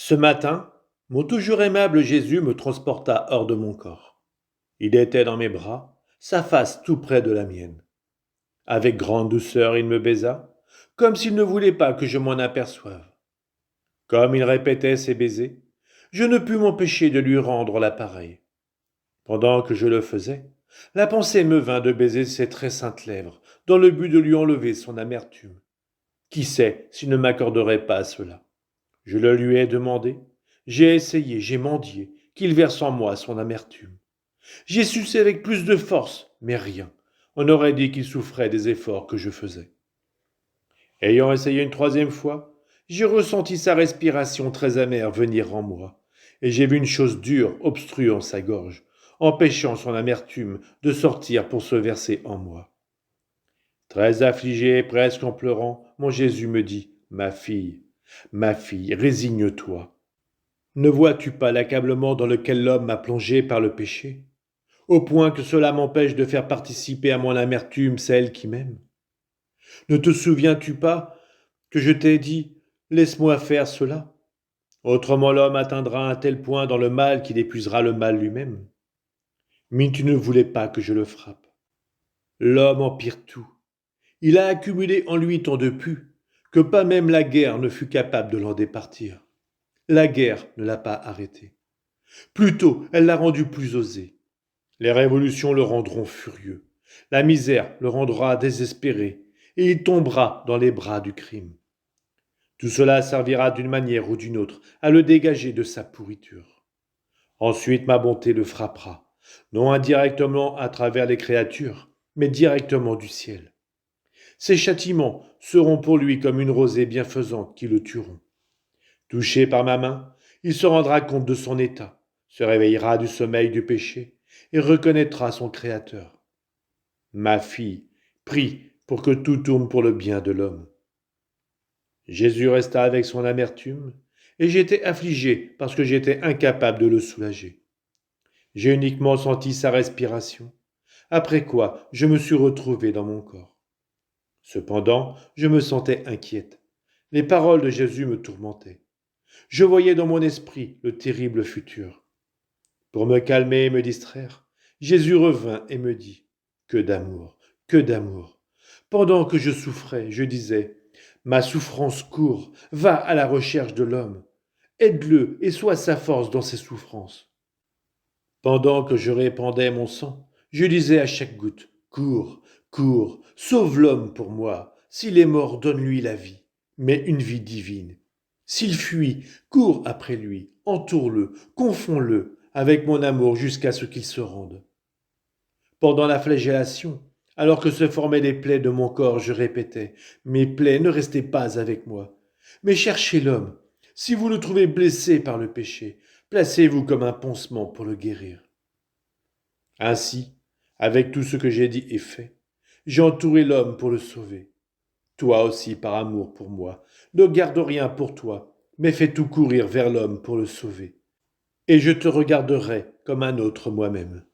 Ce matin, mon toujours aimable Jésus me transporta hors de mon corps. Il était dans mes bras, sa face tout près de la mienne. Avec grande douceur, il me baisa, comme s'il ne voulait pas que je m'en aperçoive. Comme il répétait ses baisers, je ne pus m'empêcher de lui rendre l'appareil. Pendant que je le faisais, la pensée me vint de baiser ses très saintes lèvres, dans le but de lui enlever son amertume. Qui sait s'il ne m'accorderait pas cela? Je le lui ai demandé, j'ai essayé, j'ai mendié, qu'il verse en moi son amertume. J'ai sucé avec plus de force, mais rien. On aurait dit qu'il souffrait des efforts que je faisais. Ayant essayé une troisième fois, j'ai ressenti sa respiration très amère venir en moi, et j'ai vu une chose dure obstruant sa gorge, empêchant son amertume de sortir pour se verser en moi. Très affligé et presque en pleurant, mon Jésus me dit, ma fille, résigne-toi. Ne vois-tu pas l'accablement dans lequel l'homme m'a plongé par le péché, au point que cela m'empêche de faire participer à mon amertume celle qui m'aime? Ne te souviens-tu pas que je t'ai dit, laisse-moi faire cela? Autrement l'homme atteindra un tel point dans le mal qu'il épuisera le mal lui-même. Mais tu ne voulais pas que je le frappe. L'homme empire tout. Il a accumulé en lui tant de pu, que pas même la guerre ne fut capable de l'en départir. La guerre ne l'a pas arrêté. Plutôt, elle l'a rendu plus osé. Les révolutions le rendront furieux. La misère le rendra désespéré, et il tombera dans les bras du crime. Tout cela servira d'une manière ou d'une autre à le dégager de sa pourriture. Ensuite ma bonté le frappera, non indirectement à travers les créatures, mais directement du ciel. Ces châtiments seront pour lui comme une rosée bienfaisante qui le tueront. Touché par ma main, il se rendra compte de son état, se réveillera du sommeil du péché et reconnaîtra son Créateur. Ma fille, prie pour que tout tourne pour le bien de l'homme. Jésus resta avec son amertume, et j'étais affligé parce que j'étais incapable de le soulager. J'ai uniquement senti sa respiration, après quoi je me suis retrouvé dans mon corps. Cependant, je me sentais inquiète. Les paroles de Jésus me tourmentaient. Je voyais dans mon esprit le terrible futur. Pour me calmer et me distraire, Jésus revint et me dit, que d'amour, que d'amour. Pendant que je souffrais, je disais, ma souffrance court, va à la recherche de l'homme. Aide-le et sois sa force dans ses souffrances. Pendant que je répandais mon sang, je disais à chaque goutte, cours, cours, sauve l'homme pour moi. S'il est mort, donne-lui la vie, mais une vie divine. S'il fuit, cours après lui, entoure-le, confonds-le avec mon amour jusqu'à ce qu'il se rende. Pendant la flagellation, alors que se formaient les plaies de mon corps, je répétais, mes plaies ne restez pas avec moi, mais cherchez l'homme. Si vous le trouvez blessé par le péché, placez-vous comme un pansement pour le guérir. Ainsi, avec tout ce que j'ai dit et fait, j'ai entouré l'homme pour le sauver. Toi aussi, par amour pour moi, ne garde rien pour toi, mais fais tout courir vers l'homme pour le sauver. Et je te regarderai comme un autre moi-même.